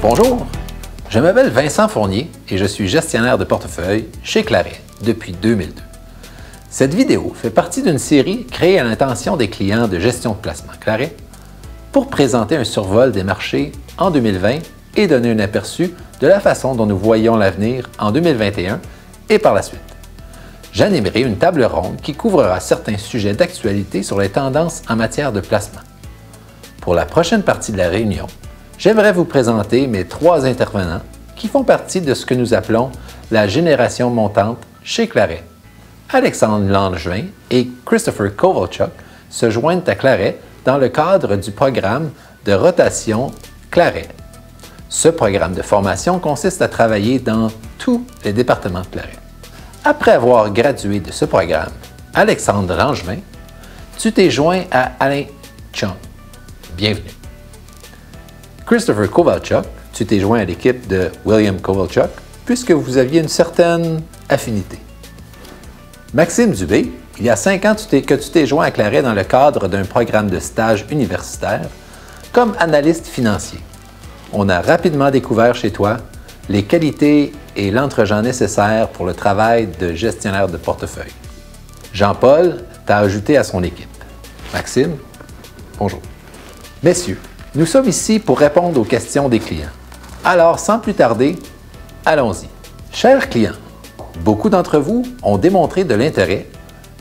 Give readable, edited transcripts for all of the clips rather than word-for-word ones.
Bonjour, je m'appelle Vincent Fournier et je suis gestionnaire de portefeuille chez Claret depuis 2002. Cette vidéo fait partie d'une série créée à l'intention des clients de gestion de placement Claret pour présenter un survol des marchés en 2020 et donner un aperçu de la façon dont nous voyons l'avenir en 2021 et par la suite. J'animerai une table ronde qui couvrira certains sujets d'actualité sur les tendances en matière de placement. Pour la prochaine partie de la réunion, j'aimerais vous présenter mes 3 intervenants qui font partie de ce que nous appelons la génération montante chez Claret. Alexandre Langevin et Christopher Kovalchuk se joignent à Claret dans le cadre du programme de rotation Claret. Ce programme de formation consiste à travailler dans tous les départements de Claret. Après avoir gradué de ce programme, Alexandre Langevin, tu t'es joint à Alain Chung. Bienvenue. Christopher Kovalchuk, tu t'es joint à l'équipe de William Kovalchuk puisque vous aviez une certaine affinité. Maxime Dubé, il y a 5 ans que tu t'es joint à Claret dans le cadre d'un programme de stage universitaire comme analyste financier. On a rapidement découvert chez toi les qualités et l'entregent nécessaires pour le travail de gestionnaire de portefeuille. Jean-Paul t'a ajouté à son équipe. Maxime, bonjour. Messieurs, nous sommes ici pour répondre aux questions des clients. Alors, sans plus tarder, allons-y. Chers clients, beaucoup d'entre vous ont démontré de l'intérêt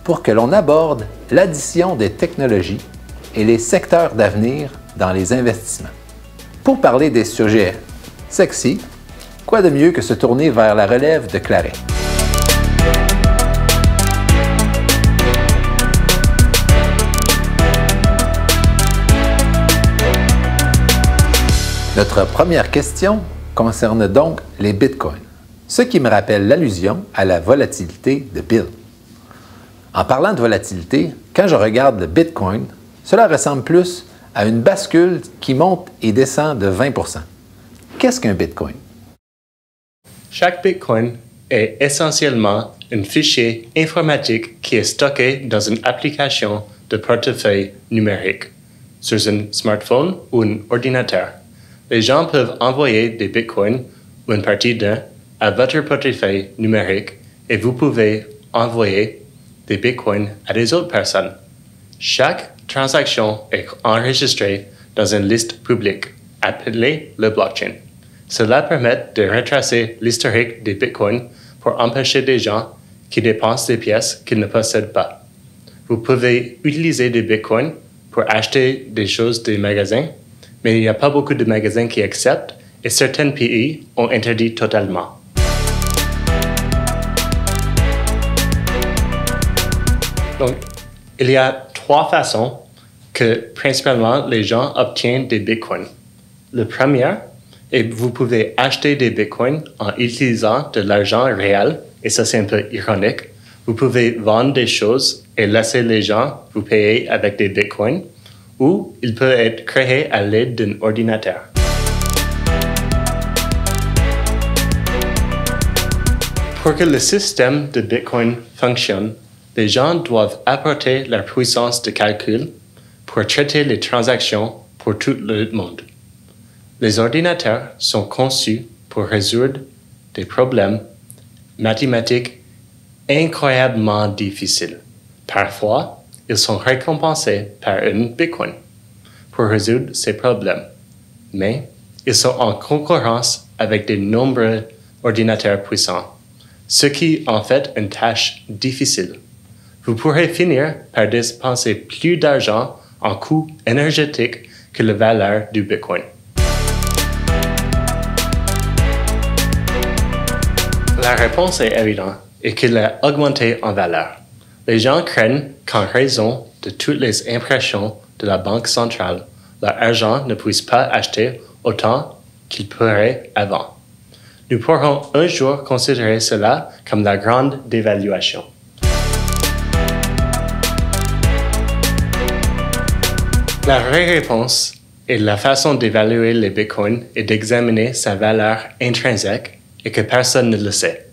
pour que l'on aborde l'addition des technologies et les secteurs d'avenir dans les investissements. Pour parler des sujets sexy, quoi de mieux que se tourner vers la relève de Claret? Notre première question concerne donc les bitcoins, ce qui me rappelle l'allusion à la volatilité de Bill. En parlant de volatilité, quand je regarde le bitcoin, cela ressemble plus à une bascule qui monte et descend de 20 %. Qu'est-ce qu'un bitcoin? Chaque bitcoin est essentiellement un fichier informatique qui est stocké dans une application de portefeuille numérique, sur un smartphone ou un ordinateur. Les gens peuvent envoyer des bitcoins ou une partie d'un à votre portefeuille numérique et vous pouvez envoyer des bitcoins à des autres personnes. Chaque transaction est enregistrée dans une liste publique appelée le blockchain. Cela permet de retracer l'historique des bitcoins pour empêcher des gens qui dépensent des pièces qu'ils ne possèdent pas. Vous pouvez utiliser des bitcoins pour acheter des choses des magasins, mais il n'y a pas beaucoup de magasins qui acceptent et certains pays ont interdit totalement. Donc, il y a 3 façons que principalement les gens obtiennent des bitcoins. La première est que vous pouvez acheter des bitcoins en utilisant de l'argent réel, et ça c'est un peu ironique. Vous pouvez vendre des choses et laisser les gens vous payer avec des bitcoins, ou il peut être créé à l'aide d'un ordinateur. Pour que le système de Bitcoin fonctionne, les gens doivent apporter leur puissance de calcul pour traiter les transactions pour tout le monde. Les ordinateurs sont conçus pour résoudre des problèmes mathématiques incroyablement difficiles. Parfois, ils sont récompensés par un bitcoin pour résoudre ces problèmes. Mais ils sont en concurrence avec de nombreux ordinateurs puissants, ce qui en fait une tâche difficile. Vous pourrez finir par dépenser plus d'argent en coûts énergétiques que la valeur du bitcoin. La réponse est évidente et qu'il a augmenté en valeur. Les gens craignent qu'en raison de toutes les impressions de la Banque centrale, leur argent ne puisse pas acheter autant qu'il pourrait avant. Nous pourrons un jour considérer cela comme la grande dévaluation. La vraie réponse et la façon d'évaluer les bitcoins est d'examiner sa valeur intrinsèque et que personne ne le sait.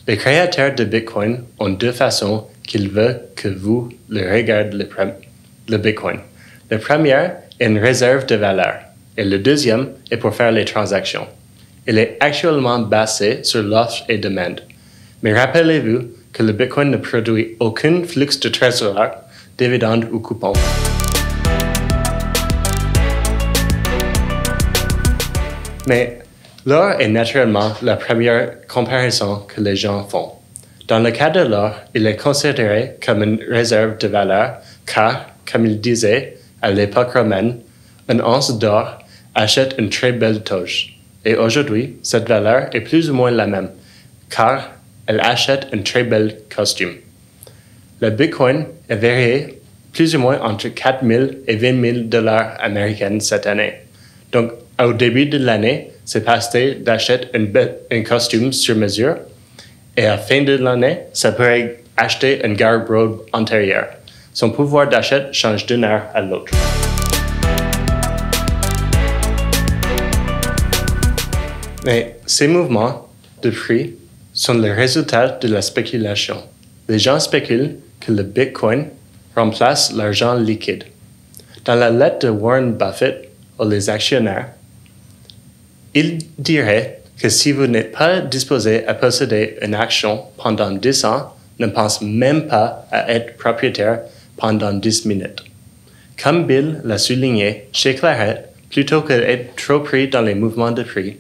Les créateurs de bitcoin ont 2 façons qu'ils veulent que vous le regardiez le bitcoin. La première est une réserve de valeur. et le deuxième est pour faire les transactions. Il est actuellement basé sur l'offre et demande. Mais rappelez-vous que le Bitcoin ne produit aucun flux de trésor, dividendes ou coupons. Mais l'or est naturellement la première comparaison que les gens font. Dans le cas de l'or, il est considéré comme une réserve de valeur car, comme il disait à l'époque romaine, une once d'or achète une très belle toge. Et aujourd'hui, cette valeur est plus ou moins la même, car elle achète un très bel costume. Le Bitcoin est varié plus ou moins entre 4 000 et 20 000 dollars américains cette année. Donc, au début de l'année, c'est passé d'acheter un costume sur mesure et à la fin de l'année, ça pourrait acheter une garde-robe antérieure. Son pouvoir d'achat change d'une heure à l'autre. Mais ces mouvements de prix sont le résultat de la spéculation. Les gens spéculent que le Bitcoin remplace l'argent liquide. Dans la lettre de Warren Buffett aux actionnaires, il dirait que si vous n'êtes pas disposé à posséder une action pendant 10 ans, ne pense même pas à être propriétaire pendant 10 minutes. Comme Bill l'a souligné chez Claret, plutôt que d'être trop pris dans les mouvements de prix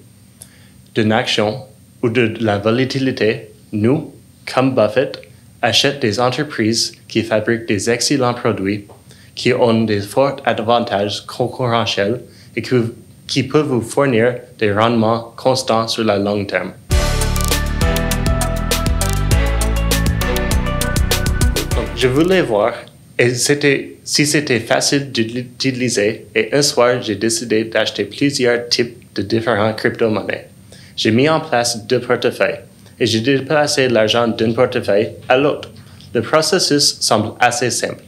d'une action ou de la volatilité, nous, comme Buffett, achetons des entreprises qui fabriquent des excellents produits, qui ont des forts avantages concurrentiels et qui peuvent vous fournir des rendements constants sur le long terme. Donc, je voulais voir si c'était facile d'utiliser et un soir, j'ai décidé d'acheter plusieurs types de différents crypto-monnaies. J'ai mis en place 2 portefeuilles et j'ai déplacé l'argent d'un portefeuille à l'autre. Le processus semble assez simple.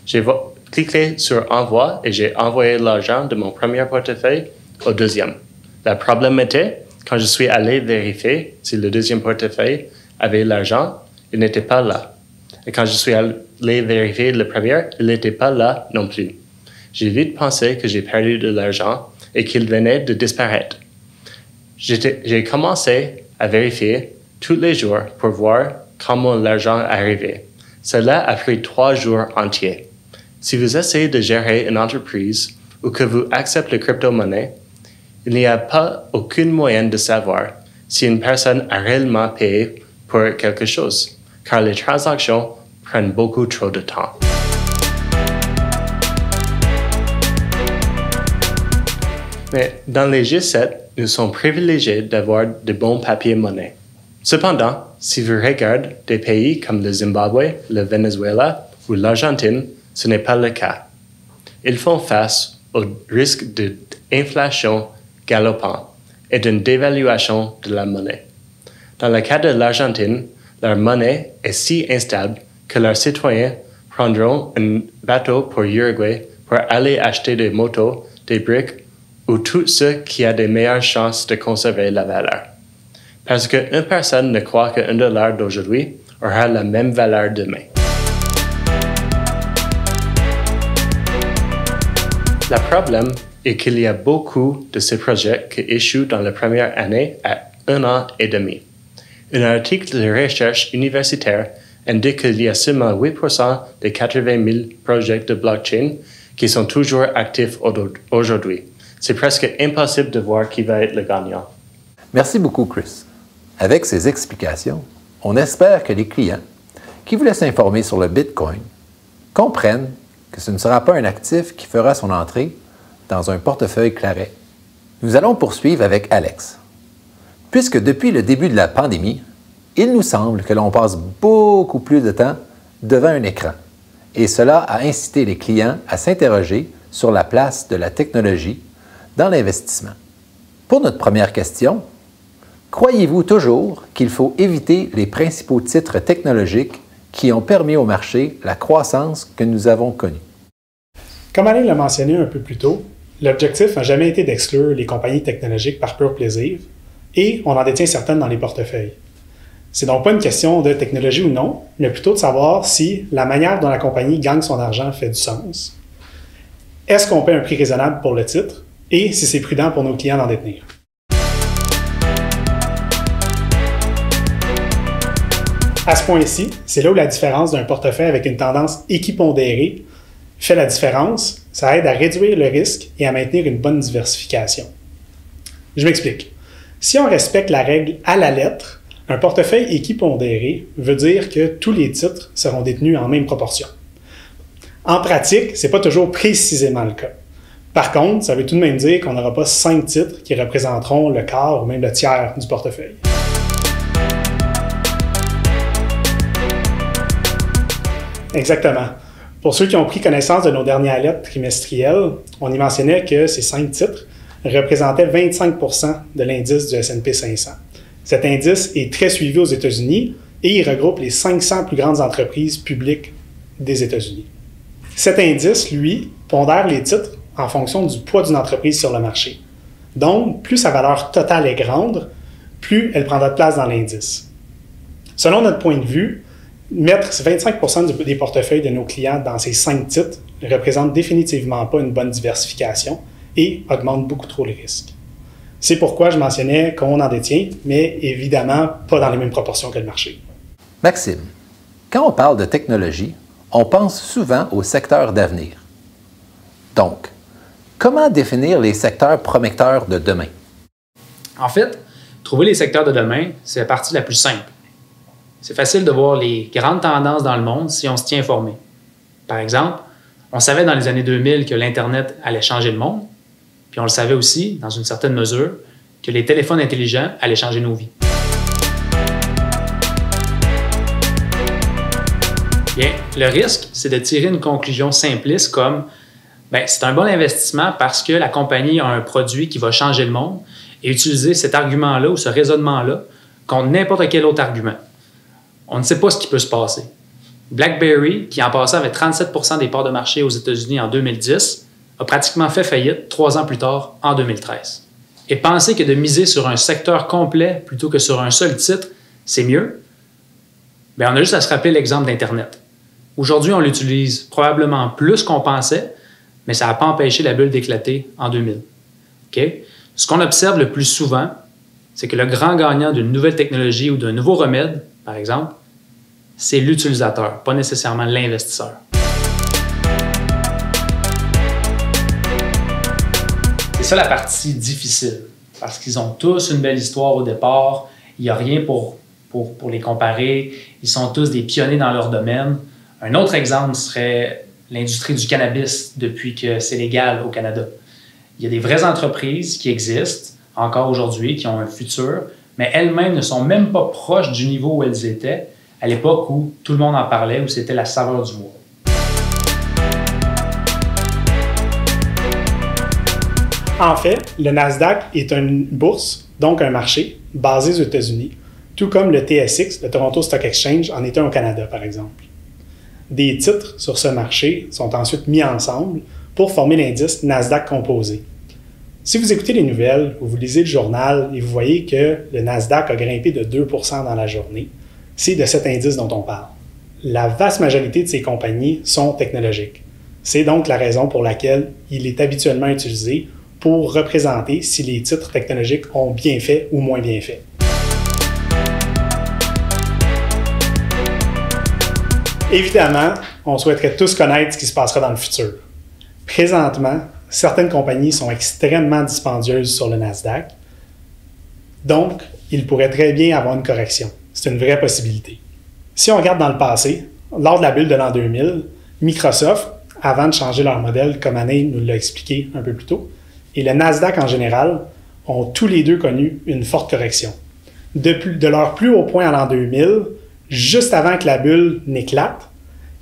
J'ai cliqué sur Envoi et j'ai envoyé l'argent de mon premier portefeuille au deuxième. Le problème était, quand je suis allé vérifier si le deuxième portefeuille avait l'argent, il n'était pas là. Et quand je suis allé vérifier le premier, il n'était pas là non plus. J'ai vite pensé que j'ai perdu de l'argent et qu'il venait de disparaître. J'ai commencé à vérifier tous les jours pour voir comment l'argent arrivait. Cela a pris 3 jours entiers. Si vous essayez de gérer une entreprise ou que vous acceptez les crypto-monnaies, il n'y a pas aucun moyen de savoir si une personne a réellement payé pour quelque chose, car les transactions prennent beaucoup trop de temps. Mais dans les G7, nous sommes privilégiés d'avoir de bons papiers-monnaies. Cependant, si vous regardez des pays comme le Zimbabwe, le Venezuela ou l'Argentine, ce n'est pas le cas. Ils font face au risque d'inflation galopant et d'une dévaluation de la monnaie. Dans le cas de l'Argentine, leur monnaie est si instable que leurs citoyens prendront un bateau pour Uruguay pour aller acheter des motos, des briques ou tout ce qui a des meilleures chances de conserver la valeur. Parce qu'une personne ne croit qu'un dollar d'aujourd'hui aura la même valeur demain. Le problème est qu'il y a beaucoup de ces projets qui échouent dans la première année à 1 an et demi. Un article de recherche universitaire indique qu'il y a seulement 8% des 80 000 projets de blockchain qui sont toujours actifs aujourd'hui. C'est presque impossible de voir qui va être le gagnant. Merci beaucoup, Chris. Avec ces explications, on espère que les clients qui voulaient s'informer sur le Bitcoin comprennent que ce ne sera pas un actif qui fera son entrée dans un portefeuille Claret. Nous allons poursuivre avec Alex. Puisque depuis le début de la pandémie, il nous semble que l'on passe beaucoup plus de temps devant un écran, et cela a incité les clients à s'interroger sur la place de la technologie dans l'investissement. Pour notre première question, croyez-vous toujours qu'il faut éviter les principaux titres technologiques qui ont permis au marché la croissance que nous avons connue? Comme Alain l'a mentionné un peu plus tôt, l'objectif n'a jamais été d'exclure les compagnies technologiques par pur plaisir, et on en détient certaines dans les portefeuilles. C'est donc pas une question de technologie ou non, mais plutôt de savoir si la manière dont la compagnie gagne son argent fait du sens. Est-ce qu'on paie un prix raisonnable pour le titre? et si c'est prudent pour nos clients d'en détenir. À ce point-ci, c'est là où la différence d'un portefeuille avec une tendance équipondérée fait la différence. Ça aide à réduire le risque et à maintenir une bonne diversification. Je m'explique. Si on respecte la règle à la lettre, un portefeuille équipondéré veut dire que tous les titres seront détenus en même proportion. En pratique, ce n'est pas toujours précisément le cas. Par contre, ça veut tout de même dire qu'on n'aura pas 5 titres qui représenteront le quart ou même le tiers du portefeuille. Exactement. Pour ceux qui ont pris connaissance de nos dernières lettres trimestrielles, on y mentionnait que ces 5 titres représentaient 25 % de l'indice du S&P 500. Cet indice est très suivi aux États-Unis et il regroupe les 500 plus grandes entreprises publiques des États-Unis. Cet indice, lui, pondère les titres en fonction du poids d'une entreprise sur le marché. Donc, plus sa valeur totale est grande, plus elle prendra de place dans l'indice. Selon notre point de vue, mettre 25 % des portefeuilles de nos clients dans ces 5 titres ne représente définitivement pas une bonne diversification et augmente beaucoup trop les risques. C'est pourquoi je mentionnais qu'on en détient, mais évidemment pas dans les mêmes proportions que le marché. Maxime, quand on parle de technologie, on pense souvent aux secteurs d'avenir. Donc, comment définir les secteurs prometteurs de demain? En fait, trouver les secteurs de demain, c'est la partie la plus simple. C'est facile de voir les grandes tendances dans le monde si on se tient informé. Par exemple, on savait dans les années 2000 que l'Internet allait changer le monde, puis on le savait aussi, dans une certaine mesure, que les téléphones intelligents allaient changer nos vies. Bien, le risque, c'est de tirer une conclusion simpliste comme c'est un bon investissement parce que la compagnie a un produit qui va changer le monde et utiliser cet argument-là ou ce raisonnement-là contre n'importe quel autre argument. On ne sait pas ce qui peut se passer. BlackBerry, qui en passant avait 37 % des parts de marché aux États-Unis en 2010, a pratiquement fait faillite 3 ans plus tard, en 2013. Et penser que de miser sur un secteur complet plutôt que sur un seul titre, c'est mieux, on a juste à se rappeler l'exemple d'Internet. Aujourd'hui, on l'utilise probablement plus qu'on pensait, mais ça n'a pas empêché la bulle d'éclater en 2000. Okay? Ce qu'on observe le plus souvent, c'est que le grand gagnant d'une nouvelle technologie ou d'un nouveau remède, par exemple, c'est l'utilisateur, pas nécessairement l'investisseur. C'est ça la partie difficile, parce qu'ils ont tous une belle histoire au départ, il n'y a rien pour les comparer, ils sont tous des pionniers dans leur domaine. Un autre exemple serait l'industrie du cannabis depuis que c'est légal au Canada. Il y a des vraies entreprises qui existent encore aujourd'hui, qui ont un futur, mais elles-mêmes ne sont même pas proches du niveau où elles étaient à l'époque où tout le monde en parlait, où c'était la saveur du mois. En fait, le Nasdaq est une bourse, donc un marché, basé aux États-Unis, tout comme le TSX, le Toronto Stock Exchange, en est un au Canada, par exemple. Des titres sur ce marché sont ensuite mis ensemble pour former l'indice Nasdaq composé. Si vous écoutez les nouvelles ou vous lisez le journal et vous voyez que le Nasdaq a grimpé de 2 % dans la journée, c'est de cet indice dont on parle. La vaste majorité de ces compagnies sont technologiques. C'est donc la raison pour laquelle il est habituellement utilisé pour représenter si les titres technologiques ont bien fait ou moins bien fait. Évidemment, on souhaiterait tous connaître ce qui se passera dans le futur. Présentement, certaines compagnies sont extrêmement dispendieuses sur le Nasdaq, donc il pourrait très bien avoir une correction. C'est une vraie possibilité. Si on regarde dans le passé, lors de la bulle de l'an 2000, Microsoft, avant de changer leur modèle, comme Anne nous l'a expliqué un peu plus tôt, et le Nasdaq en général, ont tous les deux connu une forte correction. De leur plus haut point en l'an 2000, juste avant que la bulle n'éclate,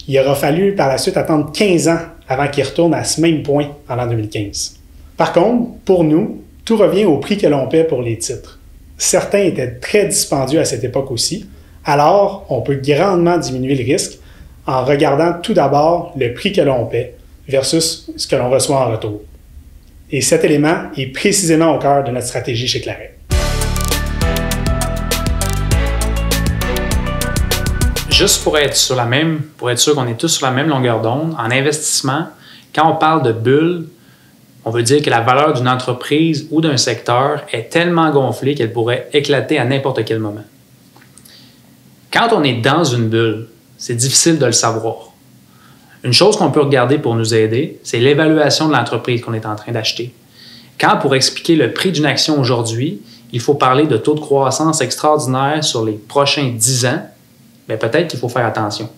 il aura fallu par la suite attendre 15 ans avant qu'il retourne à ce même point en l'an 2015. Par contre, pour nous, tout revient au prix que l'on paie pour les titres. Certains étaient très dispendieux à cette époque aussi, alors on peut grandement diminuer le risque en regardant tout d'abord le prix que l'on paie versus ce que l'on reçoit en retour. Et cet élément est précisément au cœur de notre stratégie chez Claret. Juste pour être sûr qu'on est tous sur la même longueur d'onde, en investissement, quand on parle de bulle, On veut dire que la valeur d'une entreprise ou d'un secteur est tellement gonflée qu'elle pourrait éclater à n'importe quel moment. Quand on est dans une bulle, c'est difficile de le savoir. Une chose qu'on peut regarder pour nous aider, c'est l'évaluation de l'entreprise qu'on est en train d'acheter. Quand, pour expliquer le prix d'une action aujourd'hui, il faut parler de taux de croissance extraordinaire sur les prochains 10 ans, bien peut-être qu'il faut faire attention.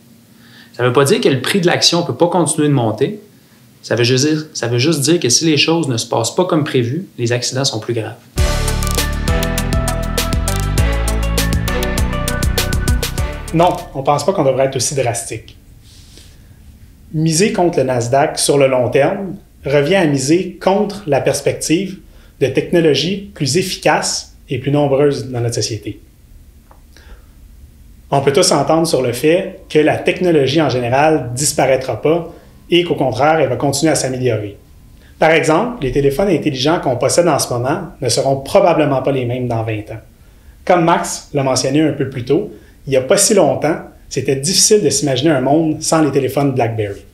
Ça ne veut pas dire que le prix de l'action ne peut pas continuer de monter. Ça veut juste dire que si les choses ne se passent pas comme prévu, les accidents sont plus graves. Non, on ne pense pas qu'on devrait être aussi drastique. Miser contre le Nasdaq sur le long terme revient à miser contre la perspective de technologies plus efficaces et plus nombreuses dans notre société. On peut tous s'entendre sur le fait que la technologie en général ne disparaîtra pas et qu'au contraire, elle va continuer à s'améliorer. Par exemple, les téléphones intelligents qu'on possède en ce moment ne seront probablement pas les mêmes dans 20 ans. Comme Max l'a mentionné un peu plus tôt, il n'y a pas si longtemps, c'était difficile de s'imaginer un monde sans les téléphones BlackBerry.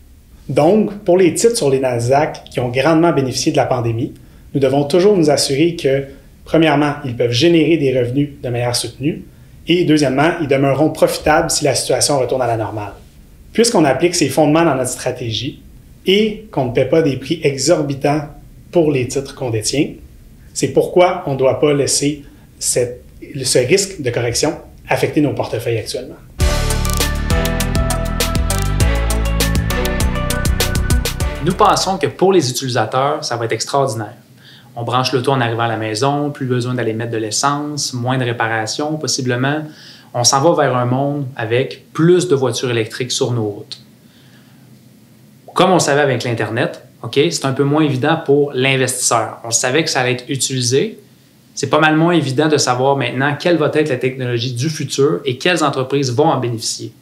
Donc, pour les titres sur les Nasdaq qui ont grandement bénéficié de la pandémie, nous devons toujours nous assurer que, premièrement, ils peuvent générer des revenus de manière soutenue et, deuxièmement, ils demeureront profitables si la situation retourne à la normale. Puisqu'on applique ces fondements dans notre stratégie et qu'on ne paie pas des prix exorbitants pour les titres qu'on détient, c'est pourquoi on ne doit pas laisser ce risque de correction affecter nos portefeuilles actuellement. Nous pensons que pour les utilisateurs, ça va être extraordinaire. On branche l'auto en arrivant à la maison, plus besoin d'aller mettre de l'essence, moins de réparations possiblement. On s'en va vers un monde avec plus de voitures électriques sur nos routes. Comme on le savait avec l'Internet, c'est un peu moins évident pour l'investisseur. On savait que ça allait être utilisé. C'est pas mal moins évident de savoir maintenant quelle va être la technologie du futur et quelles entreprises vont en bénéficier.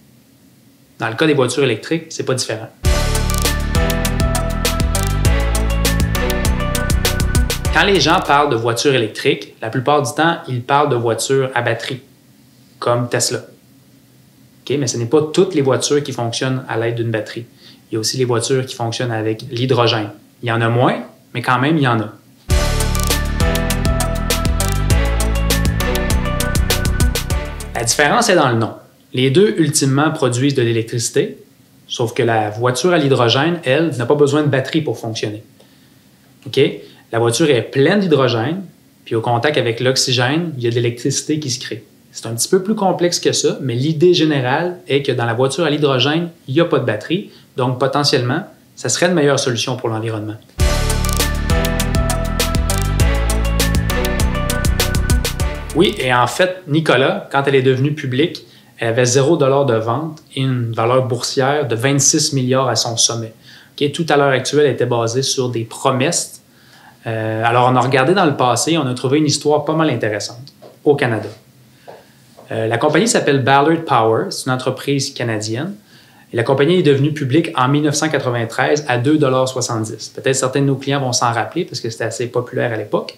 Dans le cas des voitures électriques, c'est pas différent. Quand les gens parlent de voitures électriques, la plupart du temps, ils parlent de voitures à batterie, comme Tesla. Mais ce n'est pas toutes les voitures qui fonctionnent à l'aide d'une batterie. Il y a aussi les voitures qui fonctionnent avec l'hydrogène. Il y en a moins, mais quand même, il y en a. La différence est dans le nom. Les deux, ultimement, produisent de l'électricité, sauf que la voiture à l'hydrogène, elle, n'a pas besoin de batterie pour fonctionner. La voiture est pleine d'hydrogène, puis au contact avec l'oxygène, il y a de l'électricité qui se crée. C'est un petit peu plus complexe que ça, mais l'idée générale est que dans la voiture à l'hydrogène, il n'y a pas de batterie, donc potentiellement, ça serait une meilleure solution pour l'environnement. Oui, et en fait, Nikola, quand elle est devenue publique, elle avait 0 $ de vente et une valeur boursière de 26 milliards à son sommet. Tout à l'heure actuelle, elle était basée sur des promesses. Alors, on a regardé dans le passé, on a trouvé une histoire pas mal intéressante au Canada. La compagnie s'appelle Ballard Power, c'est une entreprise canadienne. Et la compagnie est devenue publique en 1993 à 2,70 $. Peut-être certains de nos clients vont s'en rappeler parce que c'était assez populaire à l'époque.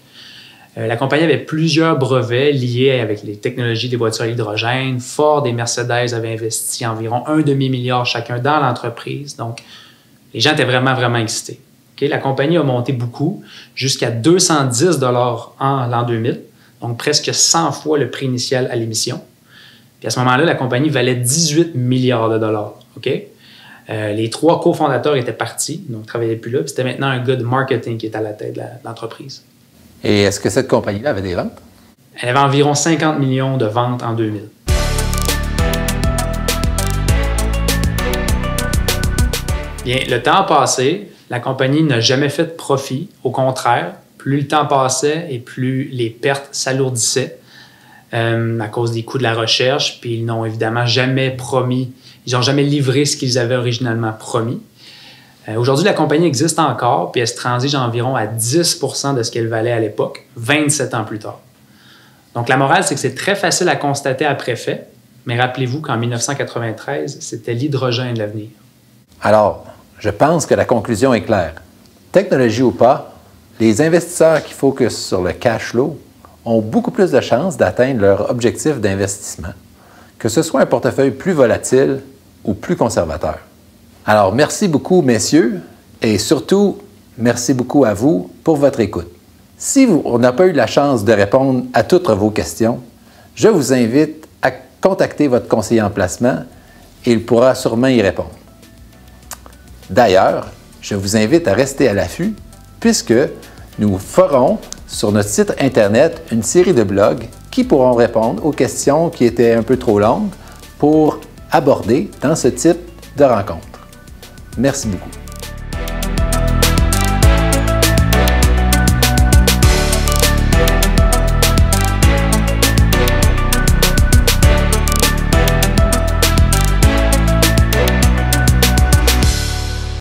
La compagnie avait plusieurs brevets liés avec les technologies des voitures à l'hydrogène. Ford et Mercedes avaient investi environ 1,5 milliard chacun dans l'entreprise. Donc, les gens étaient vraiment, vraiment excités. La compagnie a monté beaucoup, jusqu'à 210 $ en l'an 2000, donc presque 100 fois le prix initial à l'émission. Puis à ce moment-là, la compagnie valait 18 milliards de dollars. Les 3 cofondateurs étaient partis, donc ne travaillaient plus là. Puis c'était maintenant un gars de marketing qui était à la tête de l'entreprise. Et est-ce que cette compagnie-là avait des ventes? Elle avait environ 50 millions de ventes en 2000. Bien, le temps a passé. La compagnie n'a jamais fait de profit. Au contraire, plus le temps passait et plus les pertes s'alourdissaient à cause des coûts de la recherche. Puis ils n'ont évidemment jamais promis, ils n'ont jamais livré ce qu'ils avaient originalement promis. Aujourd'hui, la compagnie existe encore, puis elle se transige environ à 10 % de ce qu'elle valait à l'époque, 27 ans plus tard. Donc la morale, c'est que c'est très facile à constater après fait, mais rappelez-vous qu'en 1993, c'était l'hydrogène l'avenir. Alors, je pense que la conclusion est claire. Technologie ou pas, les investisseurs qui focusent sur le cash flow ont beaucoup plus de chances d'atteindre leur objectif d'investissement, que ce soit un portefeuille plus volatile ou plus conservateur. Alors, merci beaucoup, messieurs, et surtout, merci beaucoup à vous pour votre écoute. Si on n'a pas eu la chance de répondre à toutes vos questions, je vous invite à contacter votre conseiller en placement et il pourra sûrement y répondre. D'ailleurs, je vous invite à rester à l'affût puisque nous ferons sur notre site Internet une série de blogs qui pourront répondre aux questions qui étaient un peu trop longues pour aborder dans ce type de rencontre. Merci beaucoup.